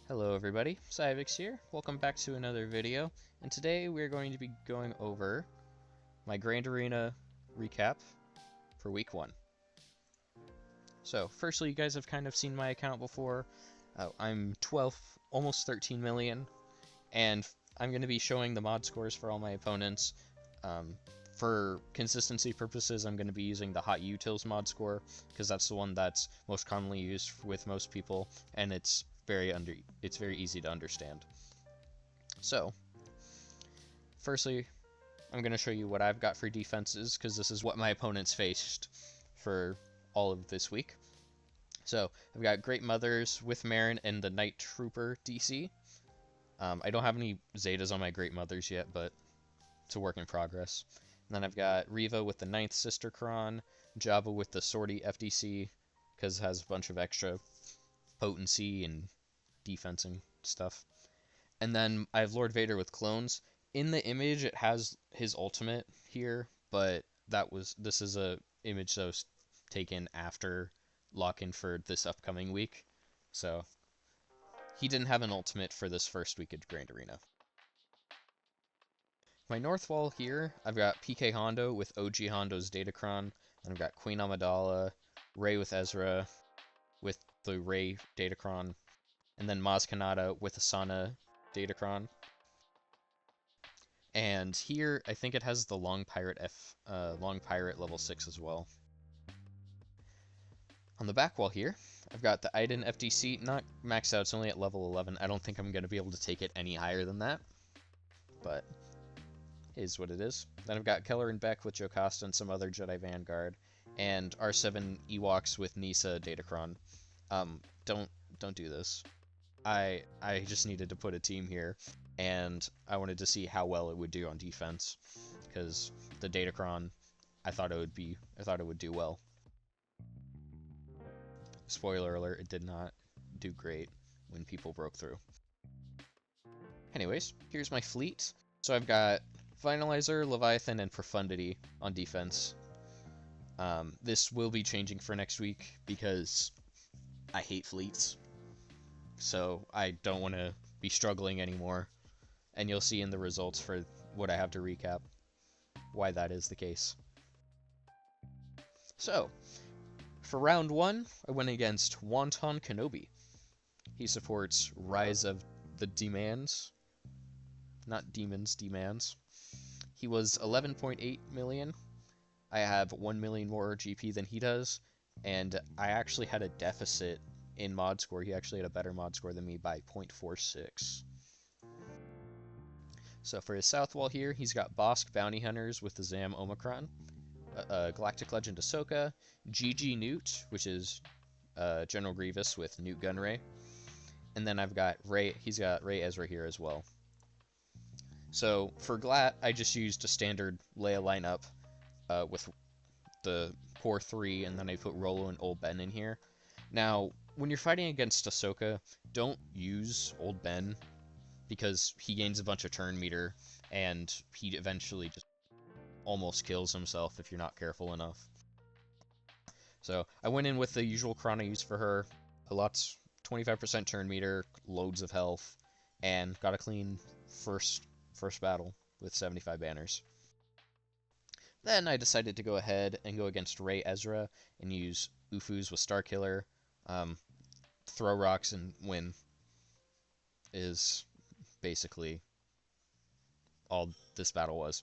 Hello everybody, Cybix here. Welcome back to another video, and today we're going to be going over my Grand Arena recap for week 1. So, firstly, you guys have kind of seen my account before. I'm 12, almost 13 million, and I'm going to be showing the mod scores for all my opponents. For consistency purposes, I'm going to be using the Hot Utils mod score, because that's the one that's most commonly used with most people, and it's very easy to understand. So, firstly, I'm going to show you what I've got for defenses, because this is what my opponents faced for all of this week. So, I've got Great Mothers with Marin and the Night Trooper DC. I don't have any Zetas on my Great Mothers yet, but it's a work in progress. And then I've got Riva with the 9th Sister Kron, Jabba with the Sortie FDC, because it has a bunch of extra potency and defense and stuff. And then I have Lord Vader with clones. In the image, it has his ultimate here, but this is a image that was taken after lock-in for this upcoming week. So he didn't have an ultimate for this first week of Grand Arena. My north wall here, I've got PK Hondo with OG Hondo's Datacron, and I've got Queen Amidala, Rey with Ezra, with the Rey Datacron, and then Maz Kanata with Asana Datacron. And here, I think it has the Long Pirate level 6 as well. On the back wall here, I've got the Iden FDC, not maxed out, it's only at level 11. I don't think I'm going to be able to take it any higher than that, but it is what it is. Then I've got Keller and Beck with Jocasta and some other Jedi Vanguard, and R7 Ewoks with Nisa Datacron. Don't do this. I just needed to put a team here, and I wanted to see how well it would do on defense, because the Datacron, I thought it would do well. Spoiler alert, it did not do great when people broke through. Anyways, here's my fleet. So I've got Finalizer, Leviathan, and Profundity on defense. This will be changing for next week because I hate fleets. So I don't want to be struggling anymore. And you'll see in the results for what I have to recap why that is the case. So, for round 1, I went against Wonton Kenobi. He supports Rise of the Demands. Not Demons, Demands. He was 11.8 million. I have 1 million more GP than he does, and I actually had a deficit in mod score. He actually had a better mod score than me by 0.46. So for his south wall here, he's got Bosk Bounty Hunters with the Zam Omicron, Galactic Legend Ahsoka, GG Newt, which is General Grievous with Newt Gunray, and then I've got Rey. He's got Rey Ezra here as well. So for Glat, I just used a standard Leia lineup with the core 3, and then I put Rolo and Old Ben in here. Now, when you're fighting against Ahsoka, don't use Old Ben, because he gains a bunch of turn meter, and he eventually just almost kills himself if you're not careful enough. So I went in with the usual Chron I used for her, a lot's 25% turn meter, loads of health, and got a clean first battle with 75 banners. Then I decided to go ahead and go against Rey Ezra and use Ufus with Starkiller. Throw rocks and win is basically all this battle was.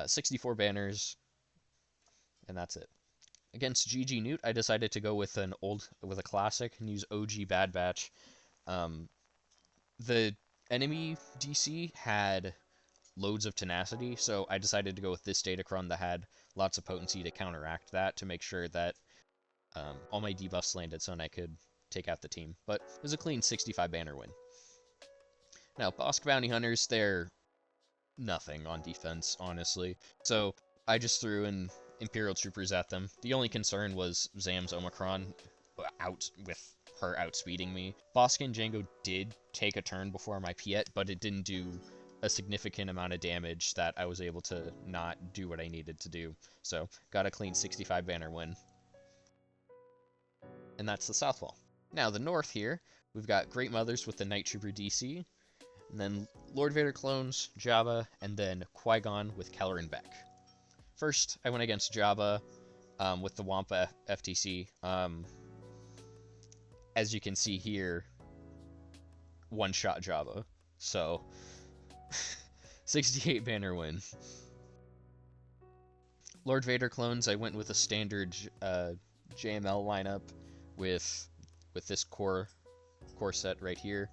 64 banners, and that's it. Against GG Newt, I decided to go with a classic and use OG Bad Batch. The enemy DC had loads of tenacity, so I decided to go with this Datacron that had lots of potency to counteract that, to make sure that all my debuffs landed so I could take out the team. But it was a clean 65 banner win. Now, Bosk Bounty Hunters, they're nothing on defense, honestly. So I just threw in Imperial Troopers at them. The only concern was Zam's Omicron with her outspeeding me. Bosk and Django did take a turn before my Piet, but it didn't do a significant amount of damage that I was able to not do what I needed to do. So got a clean 65 banner win. And that's the south wall. Now the north here, we've got Great Mothers with the Night Trooper DC, and then Lord Vader clones, Jabba, and then Qui-Gon with Keller and Beck. First, I went against Jabba with the Wampa FTC. As you can see here, one-shot Jabba. So, 68 banner win. Lord Vader clones, I went with a standard JML lineup with this core set right here.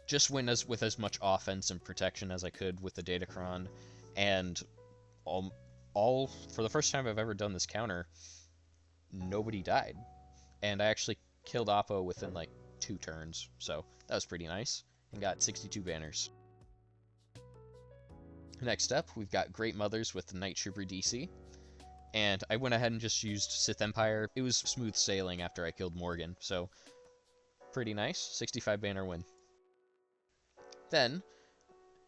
Just went with as much offense and protection as I could with the Datacron, and all for the first time I've ever done this counter, nobody died, and I actually killed Oppo within like 2 turns, so that was pretty nice, and got 62 banners. Next up, we've got Great Mothers with the Night Trooper DC, and I went ahead and just used Sith Empire. It was smooth sailing after I killed Morgan, so pretty nice, 65 banner win. Then,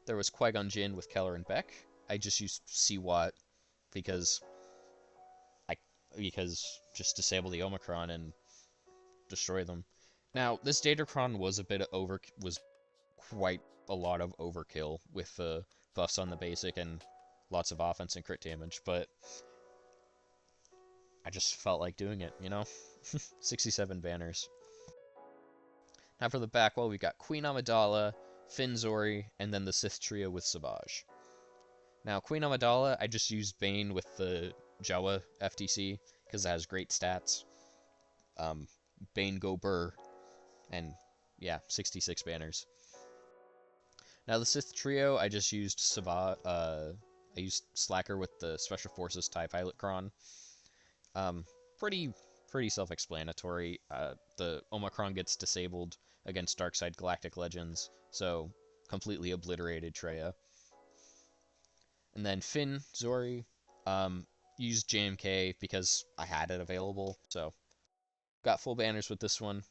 there was Qui-Gon Jinn with Keller and Beck. I just used CWAT because just disable the Omicron and destroy them. Now, this Datacron was quite a lot of overkill with the buffs on the basic and lots of offense and crit damage, but I just felt like doing it, you know? 67 banners. Now for the back wall, we got Queen Amidala, Finn Zori, and then the Sith trio with Savage. Now, Queen Amidala, I just used Bane with the Jawa FTC, because it has great stats. Bane go Burr, and yeah, 66 banners. Now the Sith trio, I just used I used Slacker with the Special Forces TIE Pilot Cron. Pretty self-explanatory. The Omicron gets disabled against Darkside Galactic Legends, so completely obliterated Traya. And then Finn Zori, used JMK because I had it available, so got full banners with this one.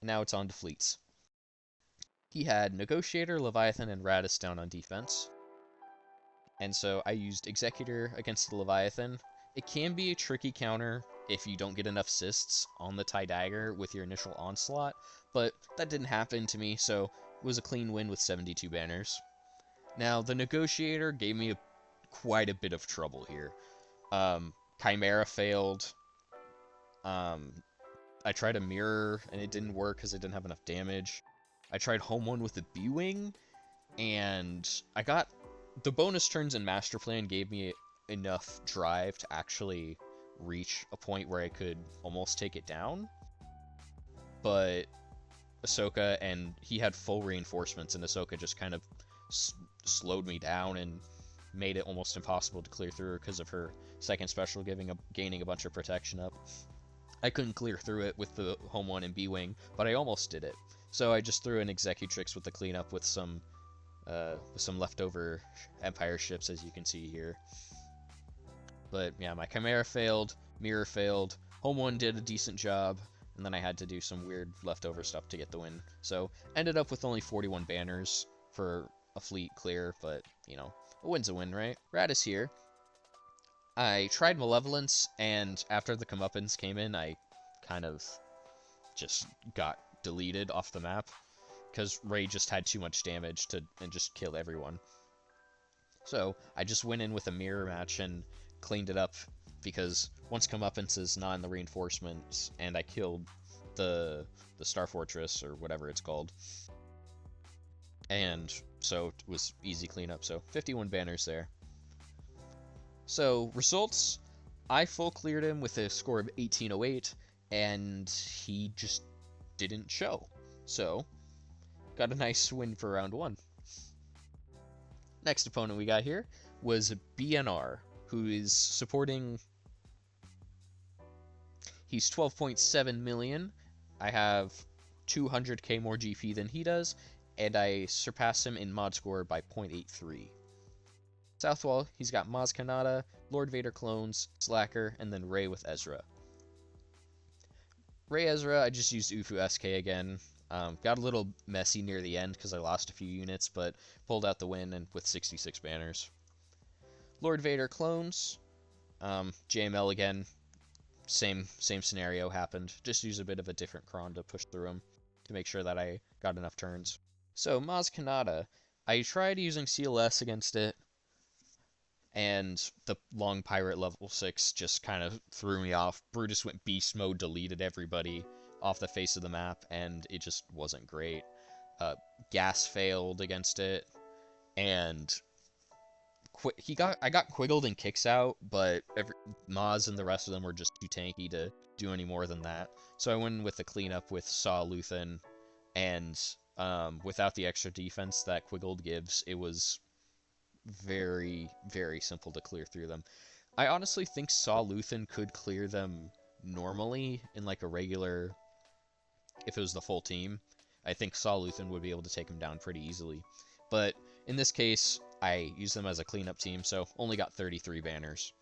And now it's on to fleets. He had Negotiator, Leviathan, and Radis down on defense. And so I used Executor against the Leviathan. It can be a tricky counter if you don't get enough cysts on the TIE Dagger with your initial onslaught, but that didn't happen to me, so it was a clean win with 72 banners. Now, the Negotiator gave me quite a bit of trouble here. Chimera failed. I tried a mirror, and it didn't work because it didn't have enough damage. I tried Home One with the B-Wing, and I got... The bonus turns in Master Plan gave me enough drive to actually reach a point where I could almost take it down. But Ahsoka, and he had full reinforcements, and Ahsoka just kind of slowed me down and made it almost impossible to clear through because of her second special gaining a bunch of protection up. I couldn't clear through it with the Home One and B-Wing, but I almost did it. So I just threw in Executrix with the cleanup with some leftover Empire ships, as you can see here. But yeah, my Chimera failed, Mirror failed, Home One did a decent job, and then I had to do some weird leftover stuff to get the win. So ended up with only 41 banners for a fleet clear, but you know, a win's a win, right? Radis here. I tried Malevolence, and after the comeuppance came in, I kind of just got deleted off the map because Rey just had too much damage and just kill everyone. So I just went in with a mirror match and cleaned it up because once comeuppance is not in the reinforcements, and I killed the Star Fortress or whatever it's called, and so it was easy cleanup. So 51 banners there. So results, I full cleared him with a score of 1808, and he just didn't show. So got a nice win for round 1. Next opponent we got here was BNR, who is supporting... He's 12.7 million. I have 200k more GP than he does, and I surpass him in mod score by 0.83. Southwall, he's got Maz Kanata, Lord Vader clones, Slacker, and then Rey with Ezra. Rey Ezra, I just used Ufu SK again. Got a little messy near the end because I lost a few units, but pulled out the win and with 66 banners. Lord Vader clones, JML again, same scenario happened. Just use a bit of a different cron to push through him to make sure that I got enough turns. So Maz Kanata, I tried using CLS against it, and the long pirate level 6 just kind of threw me off. Brutus went beast mode, deleted everybody off the face of the map, and it just wasn't great. Gas failed against it, and I got Quiggled and Kicks out, but Maz and the rest of them were just too tanky to do any more than that. So I went in with the cleanup with Saw Luthen, and without the extra defense that Quiggled gives, it was very, very simple to clear through them. I honestly think Saw Luthen could clear them normally in like a regular, if it was the full team. I think Saw Luthen would be able to take him down pretty easily. But in this case, I used them as a cleanup team, so only got 33 banners.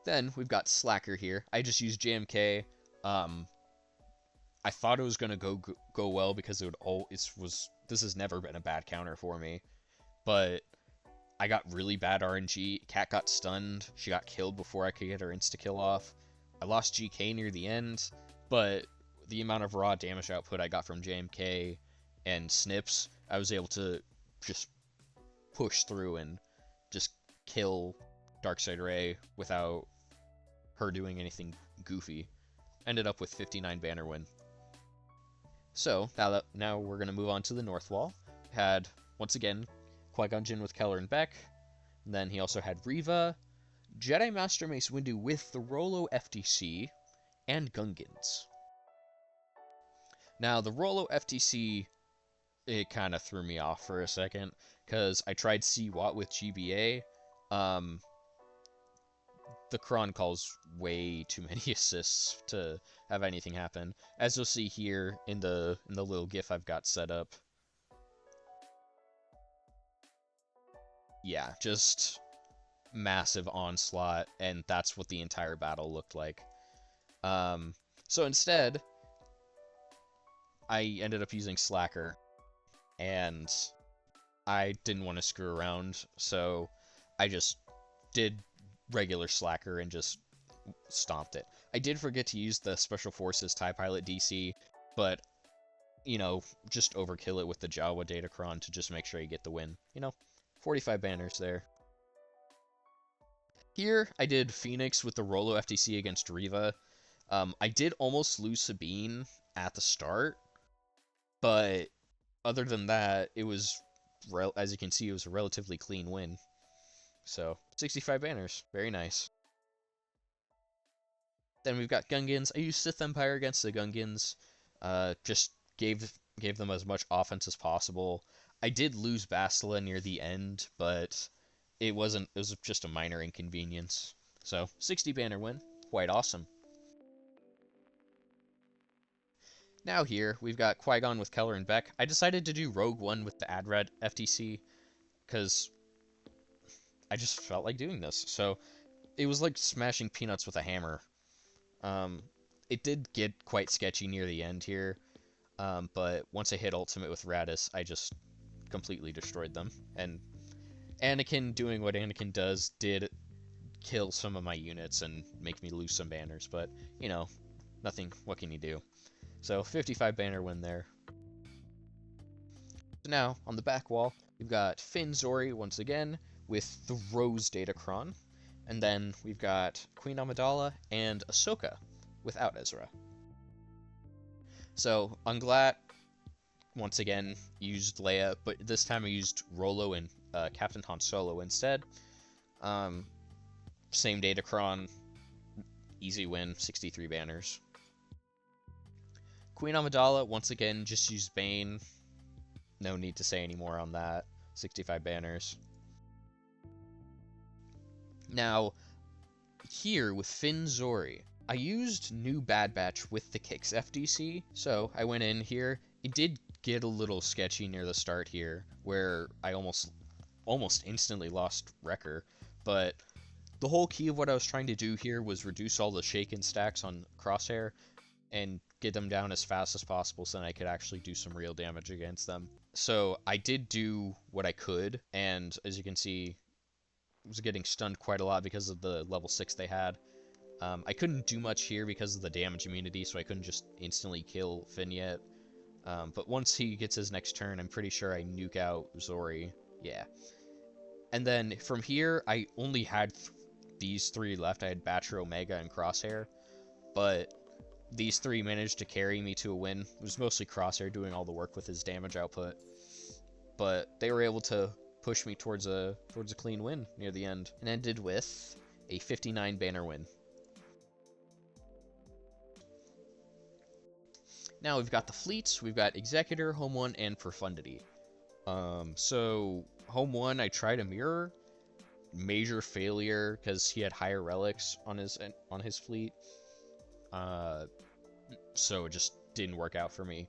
Then we've got Slacker here. I just used JMK. I thought it was gonna go well because this has never been a bad counter for me, but I got really bad RNG. Cat got stunned. She got killed before I could get her insta kill off. I lost GK near the end, but the amount of raw damage output I got from JMK and Snips, I was able to just push through and just kill Darkside Ray without her doing anything goofy. Ended up with 59 banner win. So now we're gonna move on to the North Wall. Had once again Qui-Gon Jinn with Keller and Beck. And then he also had Reva, Jedi Master Mace Windu with the Rolo FTC, and Gungans. Now the Rolo FTC, it kind of threw me off for a second because I tried C-Watt with GBA. The cron calls way too many assists to have anything happen. As you'll see here in the little GIF I've got set up. Yeah, just massive onslaught, and that's what the entire battle looked like. So instead, I ended up using Slacker, and I didn't want to screw around, so I just did regular Slacker and just stomped it. I did forget to use the Special Forces TIE Pilot DC, but, you know, just overkill it with the Jawa Datacron to just make sure you get the win. You know, 45 banners there. Here, I did Phoenix with the Rolo FTC against Reva. I did almost lose Sabine at the start, but other than that, it was, as you can see, it was a relatively clean win. So, 65 banners. Very nice. Then we've got Gungans. I used Sith Empire against the Gungans. Just gave them as much offense as possible. I did lose Bastila near the end, but it was just a minor inconvenience. So, 60 banner win. Quite awesome. Now here, we've got Qui-Gon with Keller and Beck. I decided to do Rogue One with the Adred FTC, because I just felt like doing this. So, it was like smashing peanuts with a hammer. It did get quite sketchy near the end here, but once I hit Ultimate with Radis, I just completely destroyed them. And Anakin doing what Anakin does did kill some of my units and make me lose some banners, but, you know, nothing, what can you do? So, 55 banner win there. So now, on the back wall, we've got Finn Zori once again with the Rose Datacron. And then we've got Queen Amidala and Ahsoka without Ezra. So, Unglat, once again, used Leia, but this time I used Rolo and Captain Han Solo instead. Same Datacron, easy win, 63 banners. Queen Amidala, once again, just used Bane. No need to say any more on that. 65 banners. Now, here with Finn Zori, I used New Bad Batch with the Kicks FDC, so I went in here. It did get a little sketchy near the start here, where I almost instantly lost Wrecker, but the whole key of what I was trying to do here was reduce all the shaken stacks on Crosshair and get them down as fast as possible so then I could actually do some real damage against them. So I did do what I could, and as you can see, was getting stunned quite a lot because of the level 6 they had. I couldn't do much here because of the damage immunity, so I couldn't just instantly kill Finn yet. But once he gets his next turn, I'm pretty sure I nuke out Zori. Yeah. And then from here, I only had these 3 left. I had Batcher, Omega, and Crosshair. But these 3 managed to carry me to a win. It was mostly Crosshair doing all the work with his damage output. But they were able to push me towards a clean win near the end. And ended with a 59 banner win. Now we've got the fleets, we've got Executor, Home 1, and Profundity. So Home 1 I tried a mirror, major failure because he had higher relics on his fleet. So it just didn't work out for me.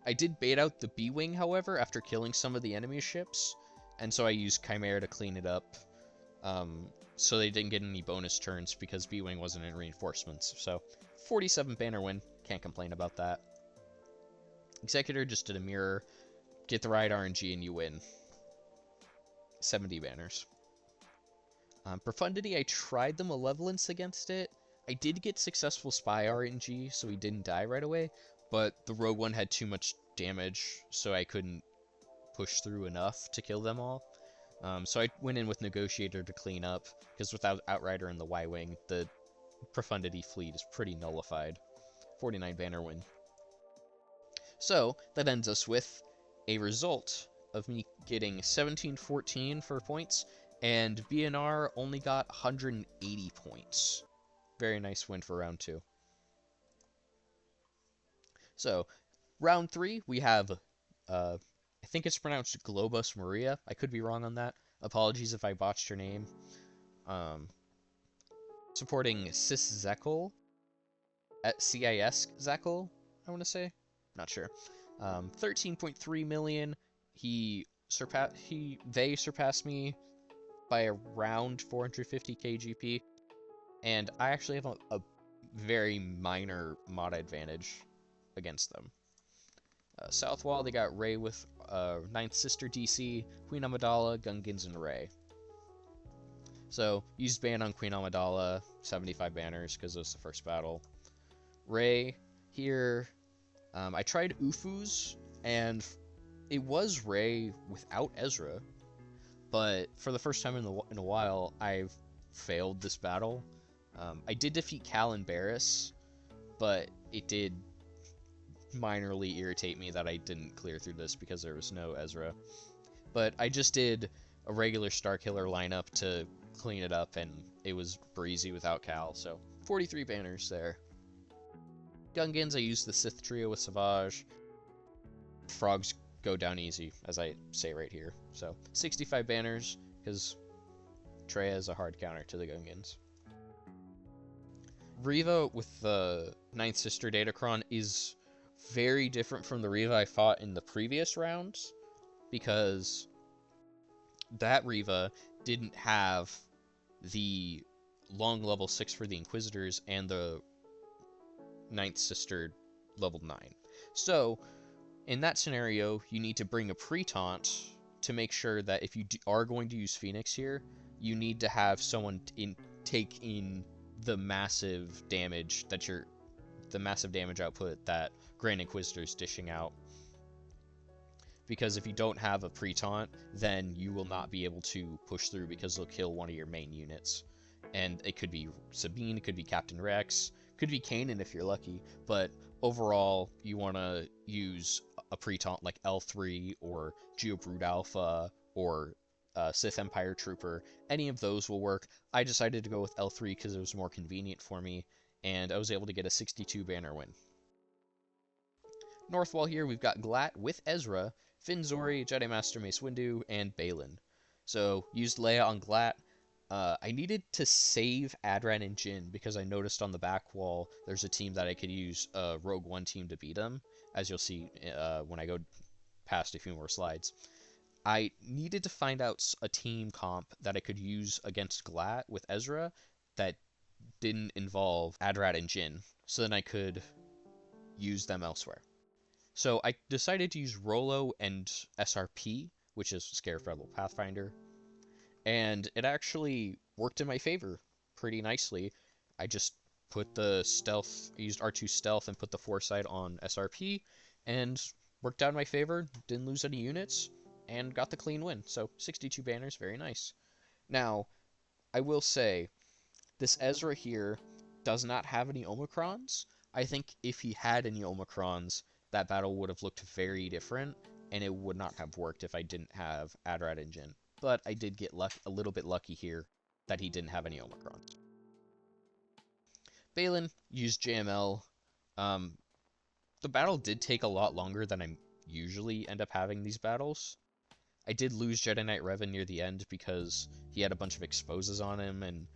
I did bait out the B-Wing, however, after killing some of the enemy ships, and so I used Chimera to clean it up. So they didn't get any bonus turns because B-Wing wasn't in reinforcements. So 47 banner win, can't complain about that. Executor just did a mirror, get the right RNG, and you win. 70 banners. Profundity, I tried the Malevolence against it. I did get successful Spy RNG, so he didn't die right away, but the Rogue One had too much damage, so I couldn't push through enough to kill them all. So I went in with Negotiator to clean up, because without Outrider and the Y-Wing, the Profundity fleet is pretty nullified. 49 banner win. So, that ends us with a result of me getting 1714 for points, and BNR only got 180 points. Very nice win for round 2. So, round 3, we have, I think it's pronounced Globus Maria. I could be wrong on that. Apologies if I botched her name. Supporting Cis Zekel, at CIS Zekel, I want to say. Not sure. 13.3 million. They surpassed me by around 450 KGP, and I actually have a very minor mod advantage against them. South Wall, they got Rey with Ninth Sister DC, Queen Amidala, Gungans, and Rey. So, used ban on Queen Amidala, 75 banners, because it was the first battle. Rey, here, I tried Ufus, and it was Rey without Ezra, but for the first time in a while, I've failed this battle. I did defeat Cal and Barriss, but it did minorly irritate me that I didn't clear through this because there was no Ezra. But I just did a regular Starkiller lineup to clean it up, and it was breezy without Cal, so 43 banners there. Gungans, I used the Sith trio with Savage. Frogs go down easy, as I say right here. So 65 banners, because Traya is a hard counter to the Gungans. Reva with the Ninth Sister Datacron is very different from the Reva I fought in the previous rounds, because that Reva didn't have the long level 6 for the Inquisitors and the Ninth Sister level 9. So, in that scenario, you need to bring a pre-taunt to make sure that if you are going to use Phoenix here, you need to have someone take in the massive damage output that Grand Inquisitor's dishing out. Because if you don't have a pre-taunt, then you will not be able to push through because they'll kill one of your main units. And it could be Sabine, it could be Captain Rex, could be Kanan if you're lucky, but overall, you want to use a pre-taunt like L3 or Geobrood Alpha or Sith Empire Trooper. Any of those will work. I decided to go with L3 because it was more convenient for me, and I was able to get a 62 banner win. North Wall here, we've got Glat with Ezra, Finn Zori, Jedi Master Mace Windu, and Balin. So, used Leia on Glat. I needed to save Adran and Jin because I noticed on the back wall there's a team that I could use a Rogue One team to beat them, as you'll see when I go past a few more slides. I needed to find out a team comp that I could use against Glat with Ezra that didn't involve Adran and Jin, so then I could use them elsewhere. So I decided to use Rolo and SRP, which is Scarif Rebel Pathfinder. and it actually worked in my favor pretty nicely. I just put the stealth, used R2 stealth and put the foresight on SRP, and worked out in my favor, didn't lose any units, and got the clean win. So 62 banners, very nice. Now, I will say, this Ezra here does not have any Omicrons. I think if he had any Omicrons, that battle would have looked very different, and it would not have worked if I didn't have Adrad and Jin. But I did get a little bit lucky here that he didn't have any Omicrons. Balin used JML. Um, the battle did take a lot longer than I usually end up having these battles. I did lose Jedi Knight Revan near the end because he had a bunch of exposes on him, and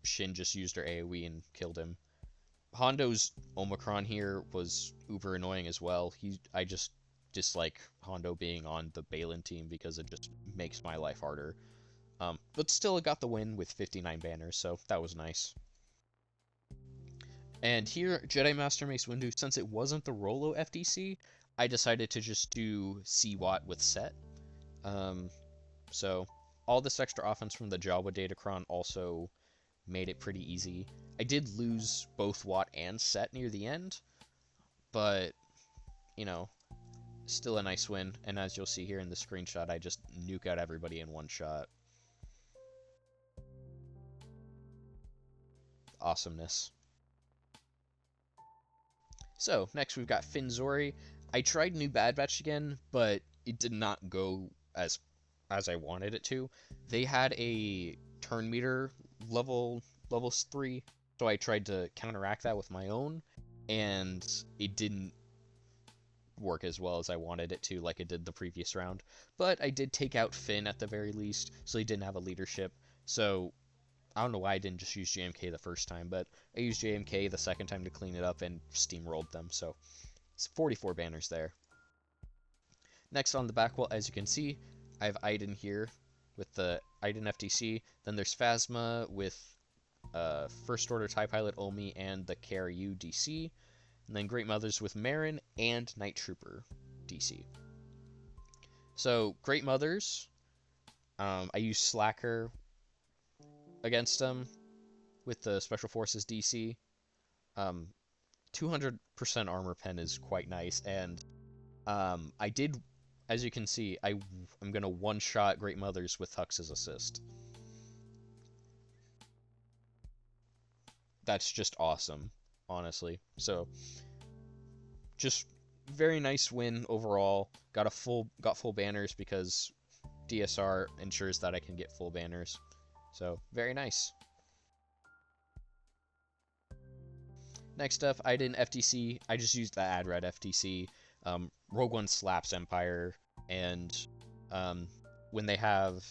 Shin just used her AoE and killed him. Hondo's Omicron here was uber annoying as well. I just dislike Hondo being on the Balin team because it just makes my life harder. But still, it got the win with 59 banners, so that was nice. And here, Jedi Master Mace Windu, since it wasn't the Rolo FDC, I decided to just do C-Watt with Set. So all this extra offense from the Jawa Datacron also made it pretty easy. I did lose both Watt and Set near the end, but, you know, still a nice win. And as you'll see here in the screenshot, I just nuke out everybody in one shot. Awesomeness. So, next we've got Finzori. I tried New Bad Batch again, but it did not go as I wanted it to. They had a turn meter level 3, so I tried to counteract that with my own, and it didn't work as well as I wanted it to, like it did the previous round. But I did take out Finn at the very least, so he didn't have a leadership. So I don't know why I didn't just use JMK the first time, but I used JMK the second time to clean it up and steamrolled them. So it's 44 banners there. Next on the back wall, as you can see, I have Iden here with the Iden FTC. Then there's Phasma with First Order TIE Pilot Omi and the KRU DC. And then Great Mothers with Marin and Night Trooper DC. So Great Mothers, I use Slacker against them with the Special Forces DC. 200% armor pen is quite nice, and I did, as you can see, I'm gonna one-shot Great Mothers with Hux's assist. That's just awesome, honestly. So, just very nice win overall. Got full banners because DSR ensures that I can get full banners. So, very nice. Next up, I did an FTC. I just used the Adrad FTC. Rogue One slaps Empire, and when they have,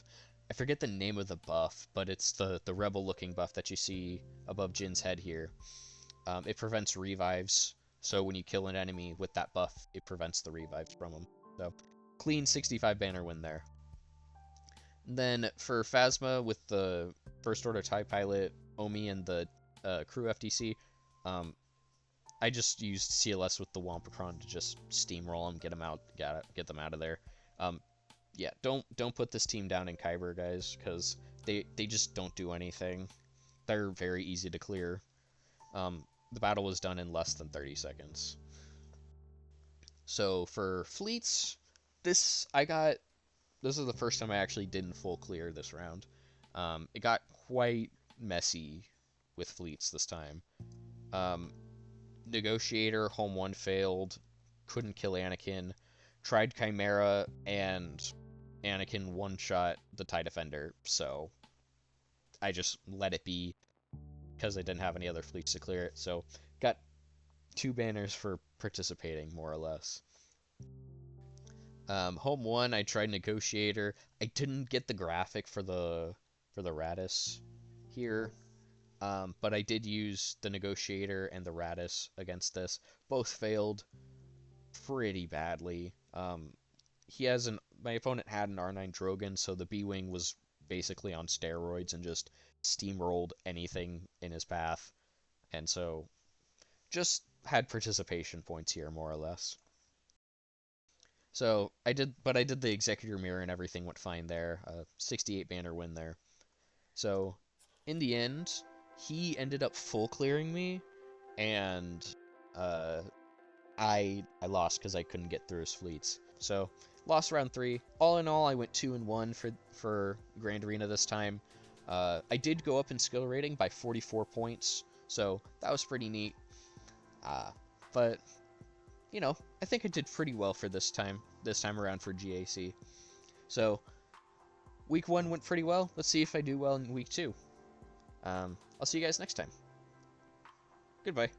I forget the name of the buff, but it's the rebel-looking buff that you see above Jin's head here. It prevents revives, so when you kill an enemy with that buff, it prevents the revives from them. So, clean 65 banner win there. And then for Phasma with the First Order TIE Pilot, Omi, and the crew FTC, I just used CLS with the Wampacron to just steamroll them, get them out, get them out of there. Yeah, don't put this team down in Kyber, guys, because they just don't do anything. They're very easy to clear. The battle was done in less than 30 seconds. So for fleets, this is the first time I actually didn't full clear this round. It got quite messy with fleets this time. Negotiator, Home 1 failed, couldn't kill Anakin, tried Chimera, and Anakin one-shot the TIE Defender, so I just let it be because I didn't have any other fleets to clear it, so got 2 banners for participating, more or less. Home 1, I tried Negotiator. I didn't get the graphic for the Radis here, but I did use the Negotiator and the Radis against this. Both failed pretty badly. My opponent had an R9 Drogon, so the B-Wing was basically on steroids and just steamrolled anything in his path. And so, just had participation points here, more or less. So I did the Executor Mirror and everything went fine there. 68 banner win there. So in the end, he ended up full clearing me, and uh, I lost because I couldn't get through his fleets. So lost round 3. All in all, I went 2-1 for Grand Arena this time. I did go up in skill rating by 44 points, so that was pretty neat. But you know, I think I did pretty well for this time around for GAC. So week 1 went pretty well. Let's see if I do well in week 2. I'll see you guys next time. Goodbye.